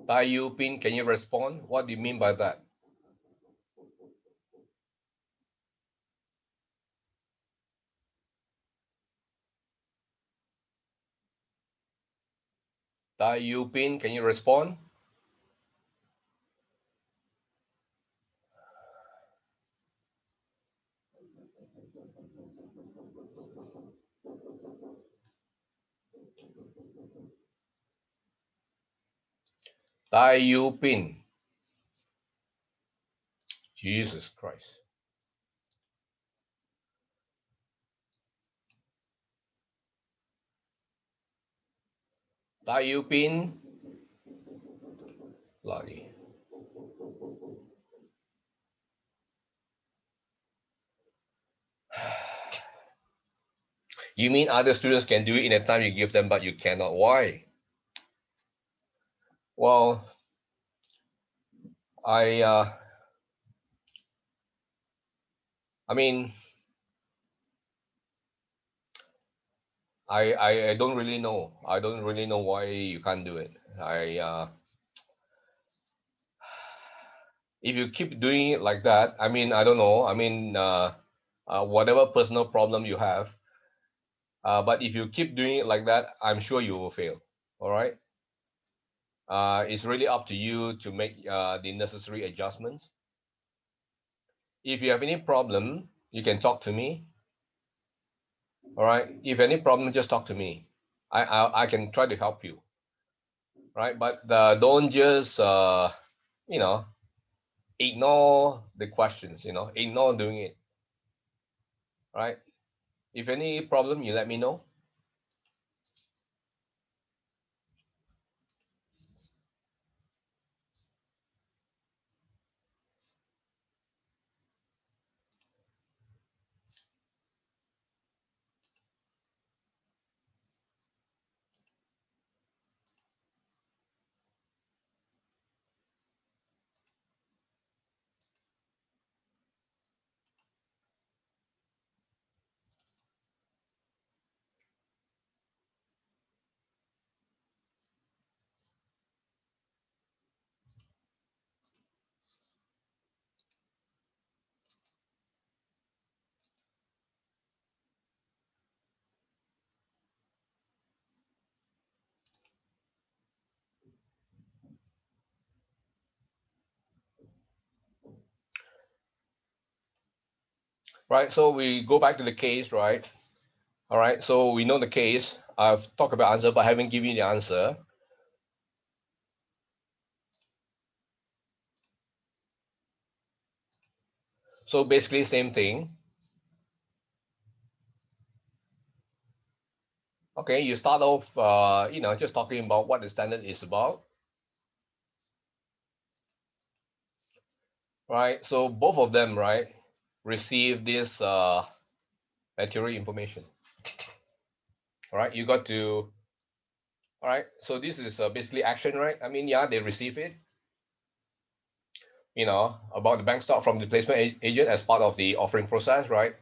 Tai Yu Pin, can you respond? What do you mean by that? Tai Yu Pin, can you respond? Tai Yu Pin. Jesus Christ. Tai Yu Pin. Bloody. You mean other students can do it in the time you give them, but you cannot? Why? Well, I uh, I mean, I don't really know. I don't really know why you can't do it. If you keep doing it like that, I mean, I don't know. I mean, whatever personal problem you have, but if you keep doing it like that, I'm sure you will fail. All right. It's really up to you to make the necessary adjustments. If you have any problem, you can talk to me. All right. If any problem, just talk to me. I can try to help you. Right. But don't just you know ignore the questions. Ignore doing it. Right. If any problem, you let me know. Right. So we go back to the case, right? All right. So we know the case. I've talked about answer, but I haven't given you the answer. So basically, same thing. Okay, you start off, just talking about what the standard is about, right? So both of them, right, receive this material information. All right, you got to. All right, so this is basically action, right? I mean, yeah, they receive it. About the bank stock from the placement agent as part of the offering process, right?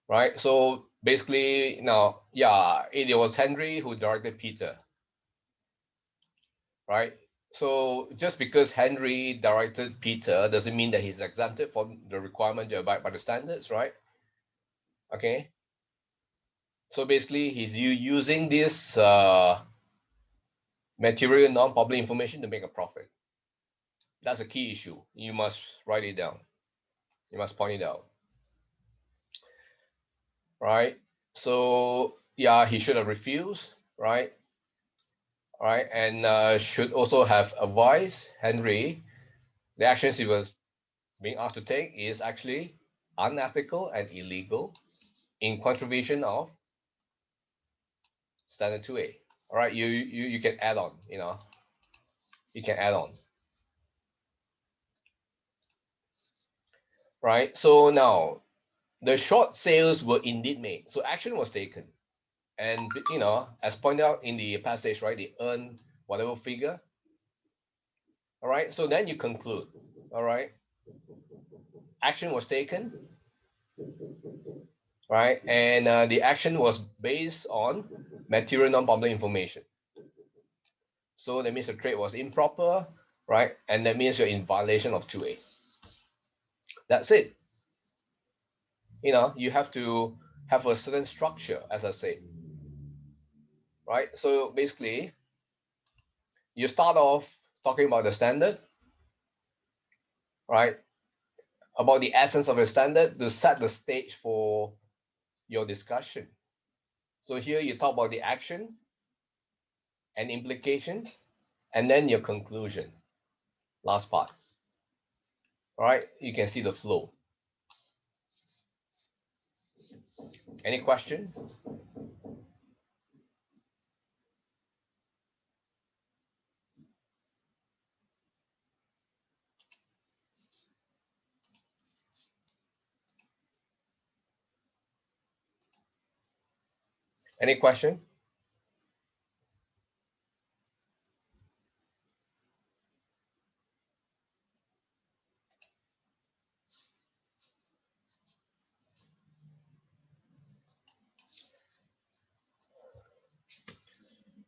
Right. So basically, now, yeah, it was Henry who directed Peter, right? So just because Henry directed Peter doesn't mean that he's exempted from the requirement to abide by the standards, right? Okay. So basically, he's using this material non-public information to make a profit. That's a key issue. You must write it down. You must point it out, right? So yeah, he should have refused, right? Right, and should also have advised Henry the actions he was being asked to take is actually unethical and illegal in contravention of standard 2A. All right, you can add on, you can add on. Right, so now the short sales were indeed made, so action was taken, and as pointed out in the passage, right, they earn whatever figure. All right, so then you conclude. All right, action was taken, right? And the action was based on material non-public information. So that means the trade was improper, right? And that means you're in violation of 2A. That's it. You have to have a certain structure, as I say, right? So basically, you start off talking about the standard, right? About the essence of the standard to set the stage for your discussion. So here you talk about the action and implication, and then your conclusion, last part. All right, you can see the flow. Any question? Any question?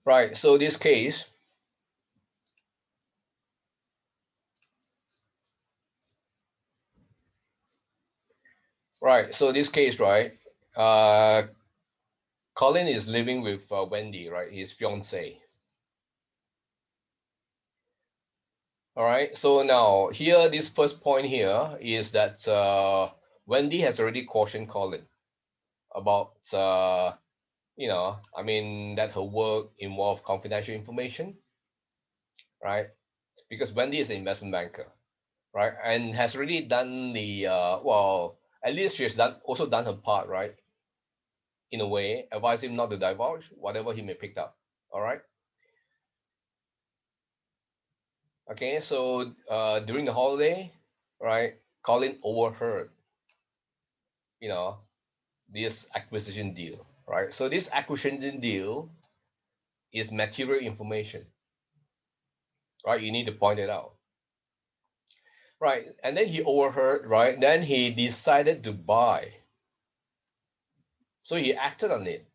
Right, so this case, right, Colin is living with Wendy, right, his fiance. All right, so now here, this first point here is that Wendy has already cautioned Colin about, that her work involved confidential information, right? Because Wendy is an investment banker, right? And has already done the, at least she has also done her part, right? In a way, advise him not to divulge whatever he may pick up, all right? Okay, so during the holiday, right, Colin overheard, you know, this acquisition deal, right? So this acquisition deal is material information, right? You need to point it out, right? And then he overheard, right? Then he decided to buy. So he acted on it,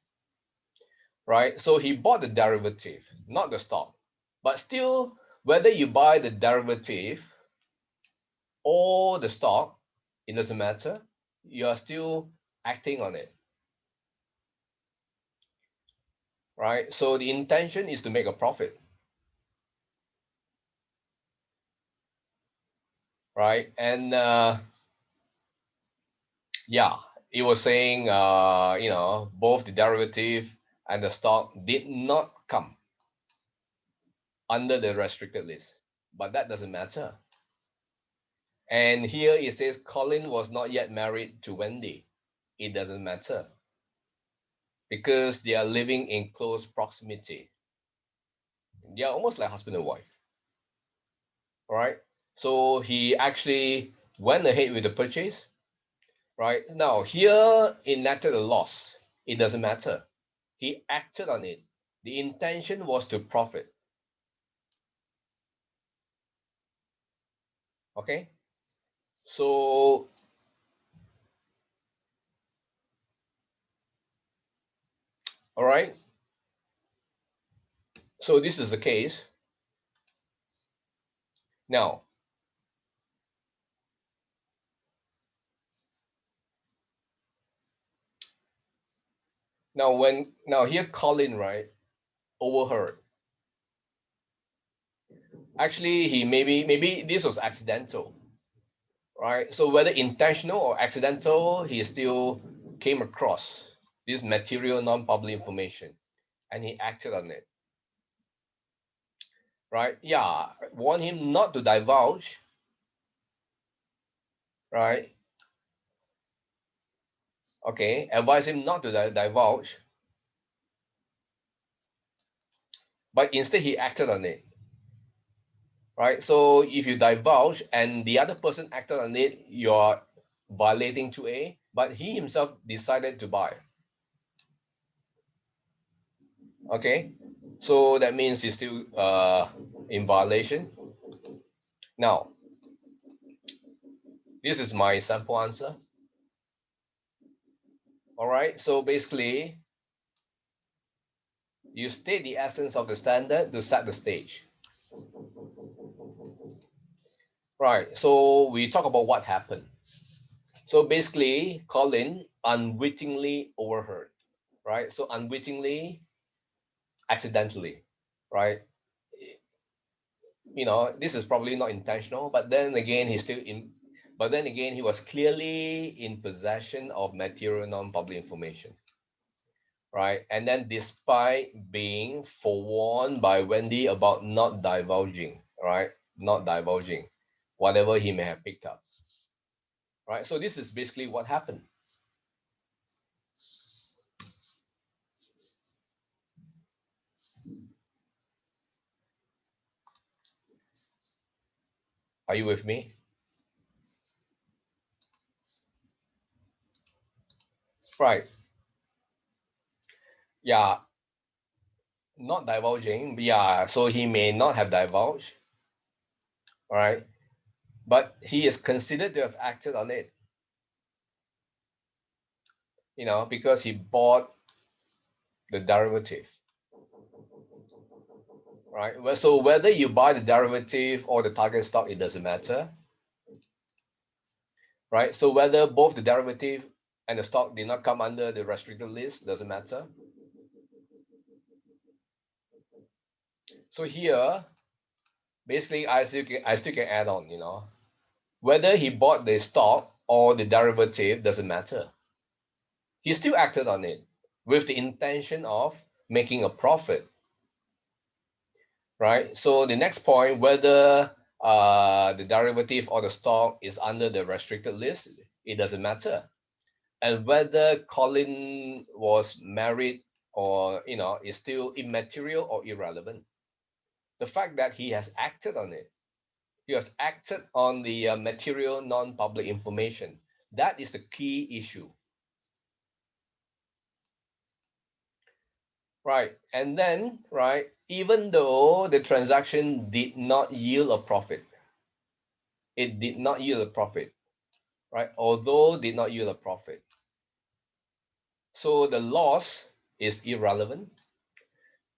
right? So he bought the derivative, not the stock. But still, whether you buy the derivative or the stock, it doesn't matter. You are still acting on it, right? So the intention is to make a profit, right? And yeah, it was saying, both the derivative and the stock did not come under the restricted list, but that doesn't matter. And here it says Colin was not yet married to Wendy. It doesn't matter because they are living in close proximity. They are almost like husband and wife. All right. So he actually went ahead with the purchase. Right. Now here enacted a loss. It doesn't matter. He acted on it. The intention was to profit. Okay. So all right. So this is the case. Now, now here Colin, right, overheard. Actually, he maybe this was accidental, right? So whether intentional or accidental, he still came across this material non-public information and he acted on it, right? Yeah, warn him not to divulge, right? Okay, advise him not to divulge, but instead he acted on it, right? So if you divulge and the other person acted on it, you're violating 2A, but he himself decided to buy. Okay, so that means he's still in violation. Now, this is my sample answer. All right. So basically, you state the essence of the standard to set the stage. Right. So we talk about what happened. So basically, Colin unwittingly overheard. Right. So unwittingly, accidentally. Right. This is probably not intentional, but then again, he was clearly in possession of material non-public information, right? And then despite being forewarned by Wendy about not divulging, right? Not divulging whatever he may have picked up, right? So this is basically what happened. Are you with me? Right. Yeah, not divulging. Yeah, so he may not have divulged, all right? But he is considered to have acted on it, because he bought the derivative, right? So whether you buy the derivative or the target stock, it doesn't matter, right? So whether both the derivative and the stock did not come under the restricted list, doesn't matter. So here, basically, I still can add on, whether he bought the stock or the derivative doesn't matter. He still acted on it with the intention of making a profit, right? So the next point, whether the derivative or the stock is under the restricted list, it doesn't matter. And whether Colin was married or is still immaterial or irrelevant. The fact that he has acted on it, he has acted on the material non-public information. That is the key issue, right? And then, right, even though the transaction did not yield a profit, it did not yield a profit, right? Although did not yield a profit. So the loss is irrelevant,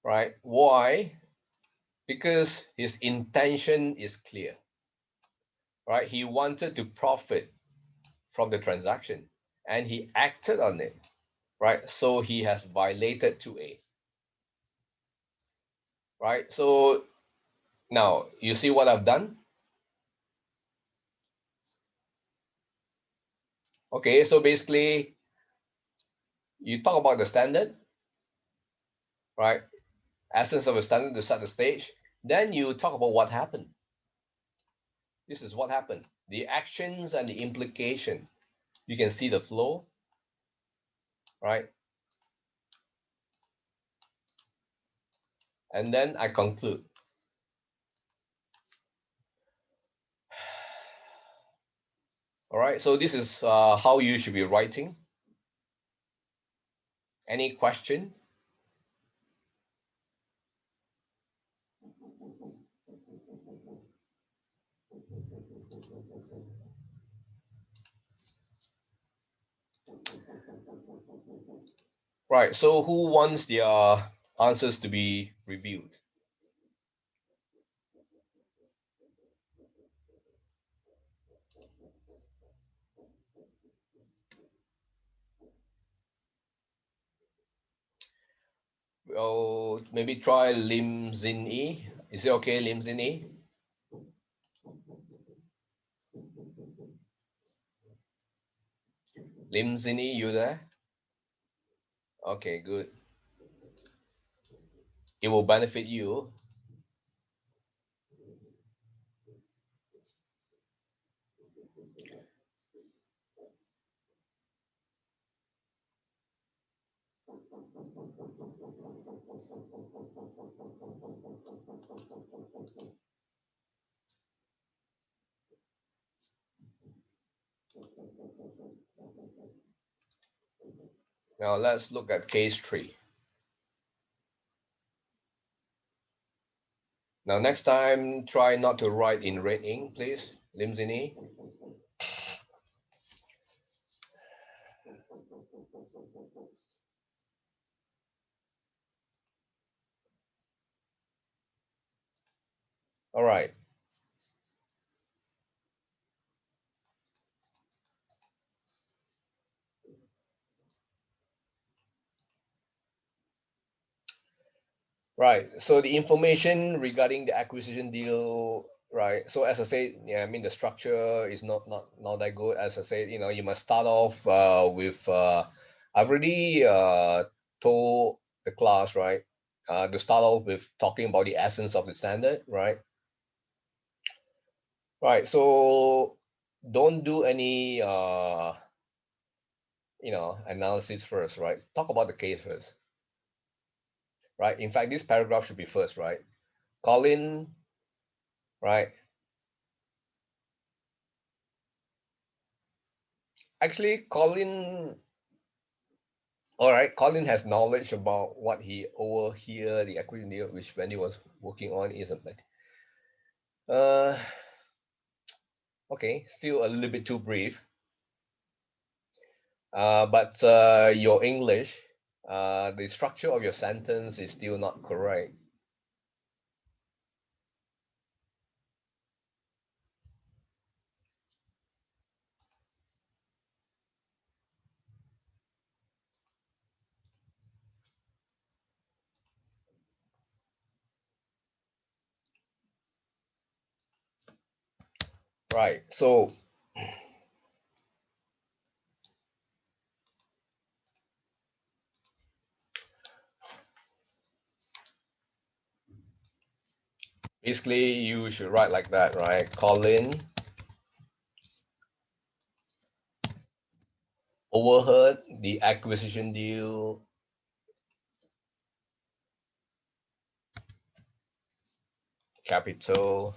right? Why? Because his intention is clear, right? He wanted to profit from the transaction and he acted on it, right? So he has violated 2A, right? So now you see what I've done? Okay, so basically you talk about the standard, right? Essence of a standard to set the stage. Then you talk about what happened. This is what happened. The actions and the implication. You can see the flow, right? And then I conclude. All right, so this is how you should be writing. Any question? Right, so who wants their answers to be reviewed? Well, maybe try Lim Zin Yi. Is it okay, Lim Zin Yi? Lim Zin Yi, you there? Okay, good. It will benefit you. Now let's look at case 3. Now next time, try not to write in red ink, please. Lim Zin Yi. All right. Right. So the information regarding the acquisition deal, right? So as I said, yeah, I mean the structure is not that good. As I said, you must start off with I've already told the class, right? To start off with talking about the essence of the standard, right? Right. So don't do any analysis first, right? Talk about the case first, right? In fact, this paragraph should be first, right? Colin, right? Actually, Colin, all right, Colin has knowledge about what he overhear the acquisition deal, which when he was working on, isn't it? Uh, okay, still a little bit too brief. But your English, the structure of your sentence is still not correct. Right. So basically, you should write like that, right? Colin overheard the acquisition deal. Capital.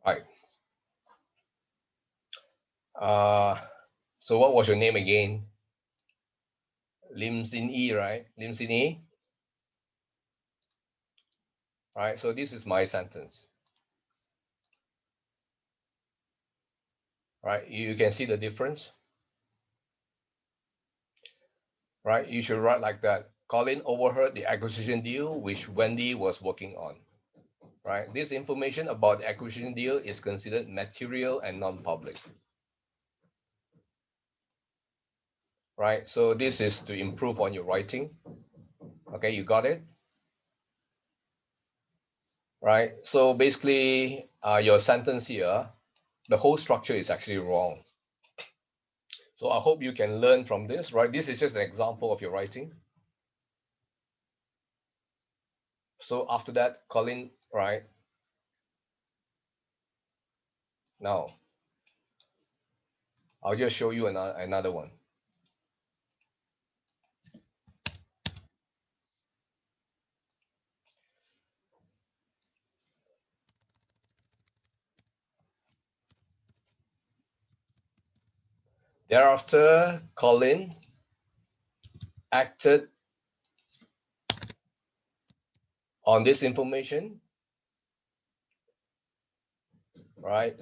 Right. Uh, so what was your name again? Lim Sin Yi, right? Lim Sin Yi. Right. So this is my sentence. Right. You can see the difference. Right. You should write like that. Colin overheard the acquisition deal which Wendy was working on. Right. This information about the acquisition deal is considered material and non-public. Right. So this is to improve on your writing. Okay, you got it? Right. So basically, your sentence here, the whole structure is actually wrong. So I hope you can learn from this, right? This is just an example of your writing. So after that, Colin, right? Now, I'll just show you another one. Thereafter, Colin acted on this information, right?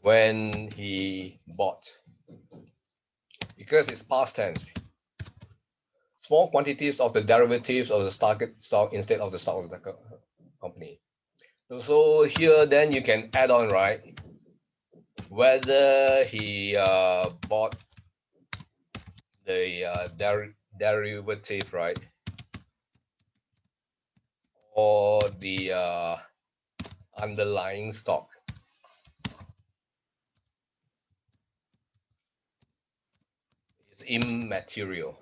When he bought, because it's past tense. Small quantities of the derivatives of the stock instead of the stock of the company. So here, then you can add on, right? Whether he bought the derivative, right, or the underlying stock. It's immaterial.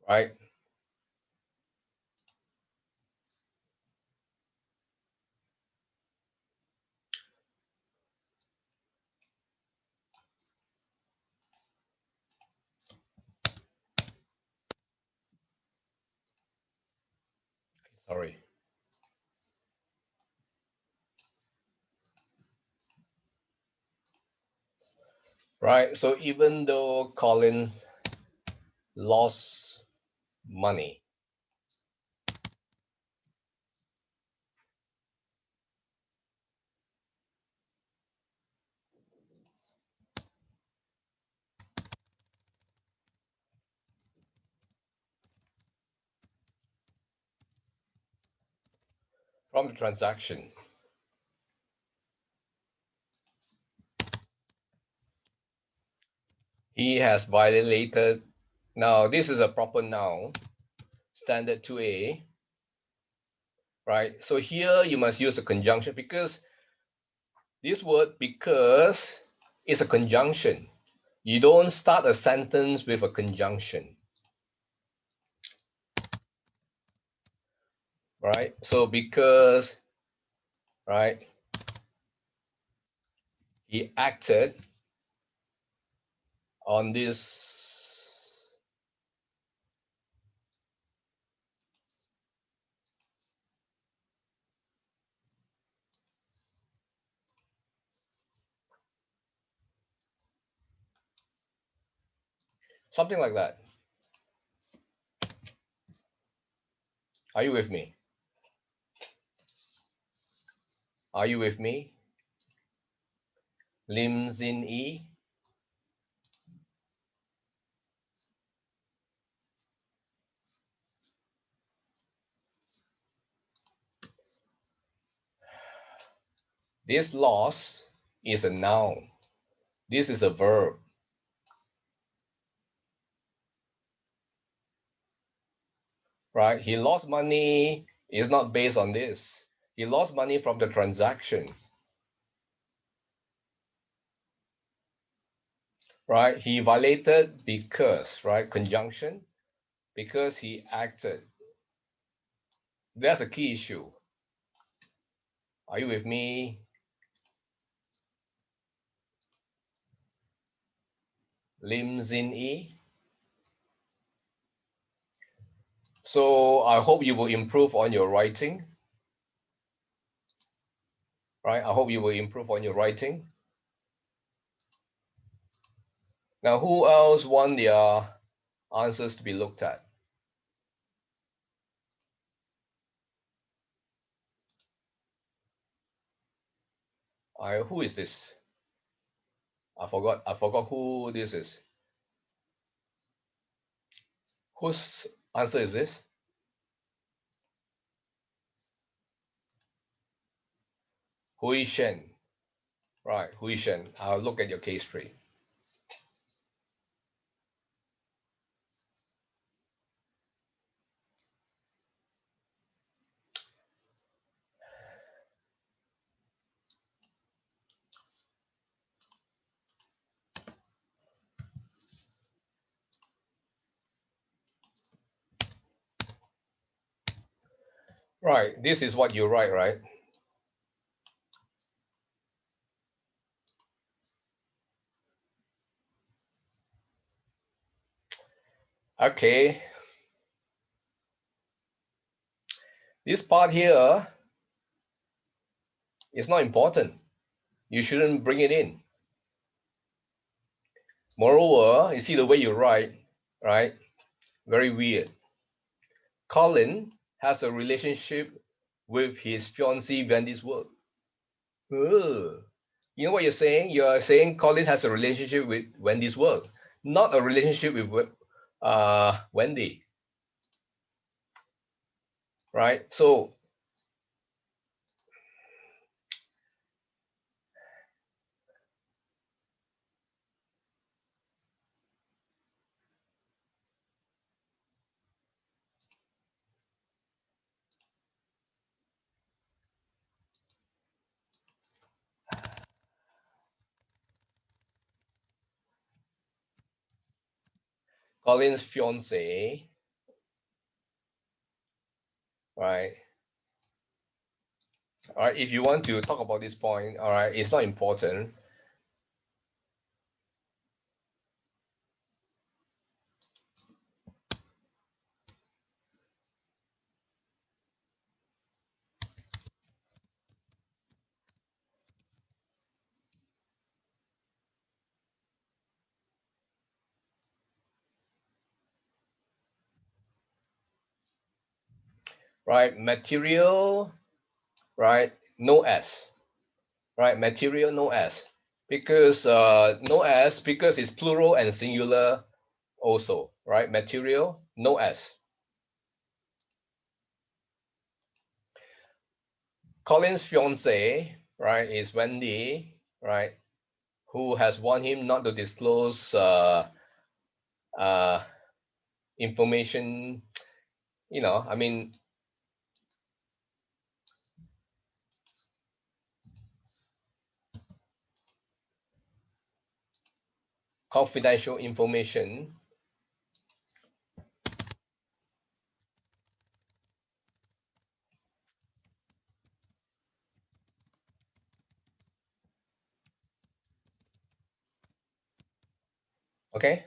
Right? Sorry. Right? So even though Colin lost money from the transaction, he has violated. Now, this is a proper noun, standard 2A, right? So here you must use a conjunction, because this word because is a conjunction. You don't start a sentence with a conjunction, right? So because, right, he acted on this something like that. Are you with me? Are you with me? Lim Zin Yi. This loss is a noun. This is a verb. Right? He lost money is not based on this. He lost money from the transaction. Right? He violated because, right? Conjunction, because he acted. That's a key issue. Are you with me? Lim Zin Yi. So I hope you will improve on your writing. Right? I hope you will improve on your writing. Now, who else want their answers to be looked at? Who is this? I forgot who this is. Whose answer is this? Hui Shen. Right, Hui Shen. I'll look at your case tree. Right, this is what you write, right? Okay. This part here is not important. You shouldn't bring it in. Moreover, you see the way you write, right? Very weird. Colin has a relationship with his fiancée Wendy's work. Ugh. You know what you're saying? You're saying Colin has a relationship with Wendy's work, not a relationship with Wendy, right? So Colin's fiancée, right? All right. If you want to talk about this point, all right, it's not important. Right? Material, right? No S, right? Material, no S, because no S because it's plural and singular also, right? Material, no S. Colin's fiance, right, is Wendy, right, who has warned him not to disclose uh, information. You know, I mean, confidential information. Okay.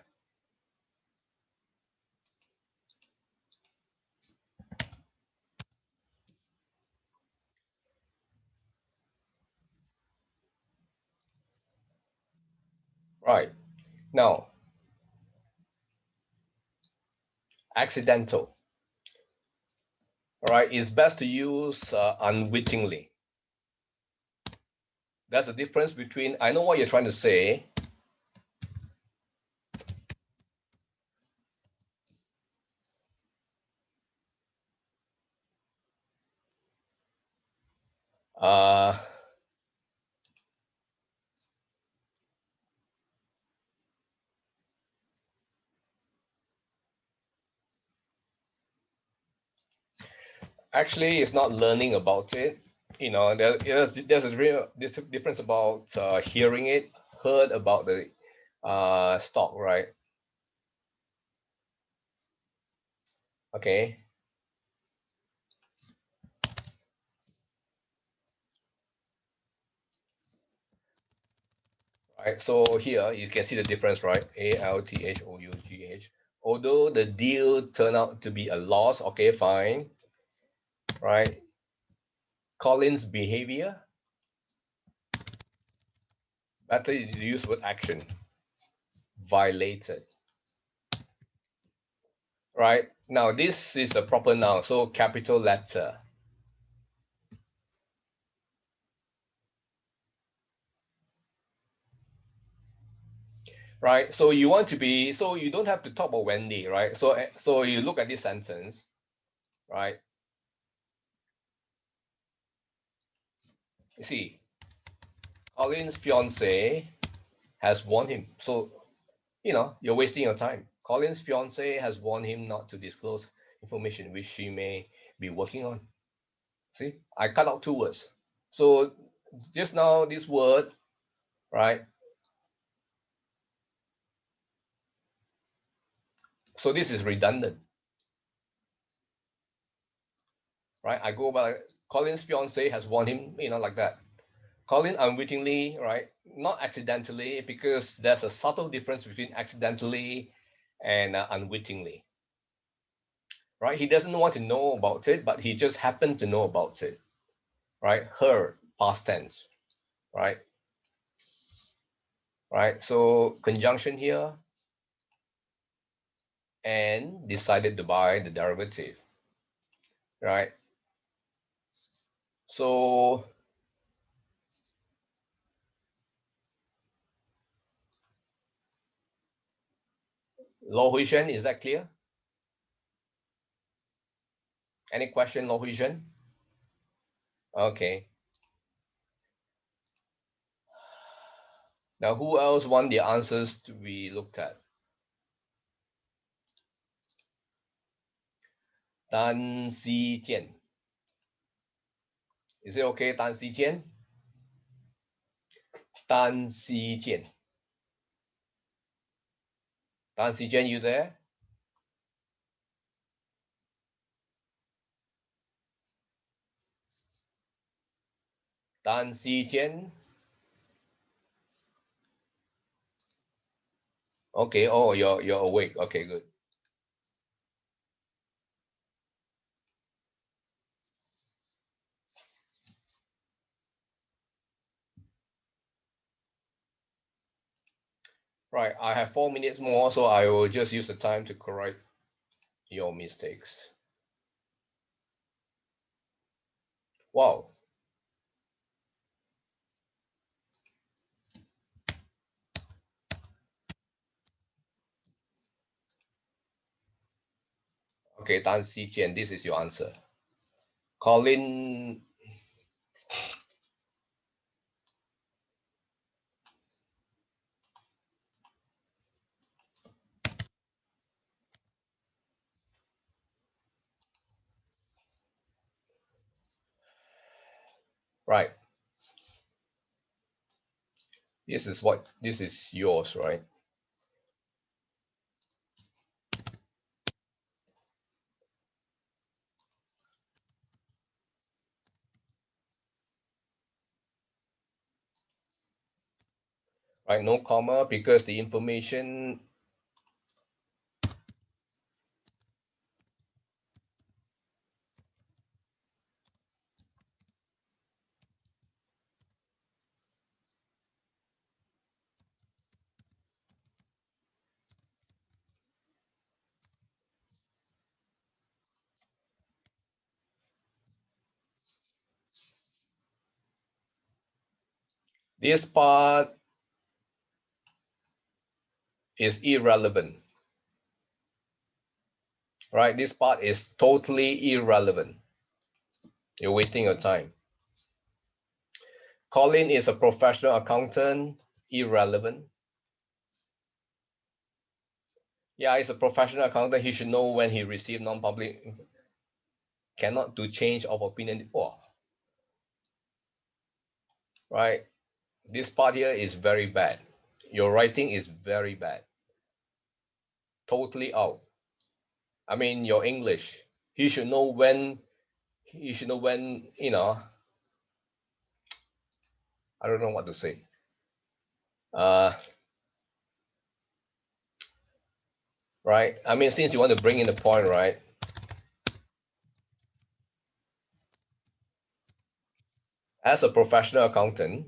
Right. Now, accidental. All right. It's best to use unwittingly. That's the difference between, I know what you're trying to say. Uh, Actually, it's not learning about it. You know, there's a real difference about hearing it, heard about the stock, right? Okay. Right. So here you can see the difference, right? ALTHOUGH. Although the deal turned out to be a loss, okay, fine, right? Colin's behavior, better use word action, violated. Right. Now this is a proper noun, so capital letter. Right. So you want to be, so you don't have to talk about Wendy, right? So you look at this sentence, right? You see, Colin's fiance has warned him. So, you know, you're wasting your time. Colin's fiance has warned him not to disclose information which she may be working on. See, I cut out two words. So just now, this word, right? So this is redundant, right? I go by Colin's fiance has warned him, you know, like that. Colin unwittingly, right? Not accidentally, because there's a subtle difference between accidentally and unwittingly. right? He doesn't want to know about it, but he just happened to know about it, right? Heard, past tense, right? Right. So conjunction here, and decided to buy the derivative, right? So Lo Huishen, is that clear? Any question, Lo Huishen? Okay. Now, who else want the answers to be looked at? Tan Si Jian. Is it okay, Tan Si Jian? Tan Si Jian. Tan Si Jian, you there? Tan Si Jian. Okay. Oh, you're awake. Okay, good. Right. I have 4 minutes more, so I will just use the time to correct your mistakes. Wow. Okay, Tan Si Jian, this is your answer. Colin. Right. This is yours, right? Right, no comma because the information. This part is irrelevant, right? This part is totally irrelevant. You're wasting your time. Colin is a professional accountant, irrelevant. Yeah, he's a professional accountant. He should know when he received non-public. Cannot do change of opinion. Oh, right. This part here is very bad. Your writing is very bad. Totally out. I mean, your English. He should know when. He should know when. I don't know what to say. Uh, right. I mean, since you want to bring in the point, right? As a professional accountant,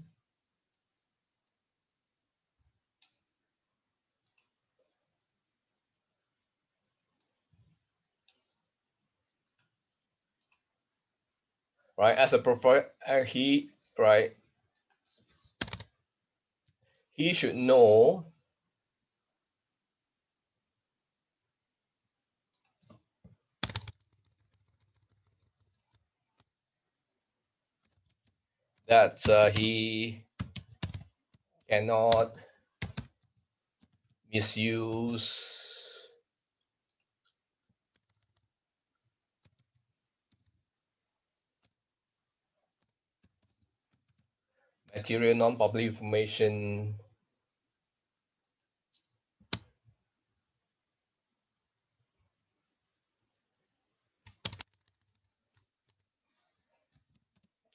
right? As a he, right? He should know that he cannot misuse material non-public information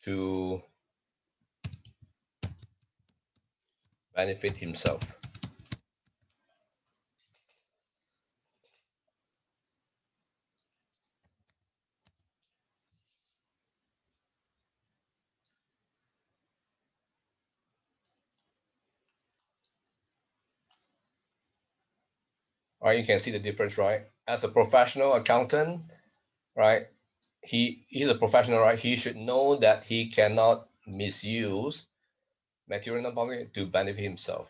to benefit himself. right? You can see the difference, right? As a professional accountant, right? He's a professional, right? He should know that he cannot misuse material non-public to benefit himself.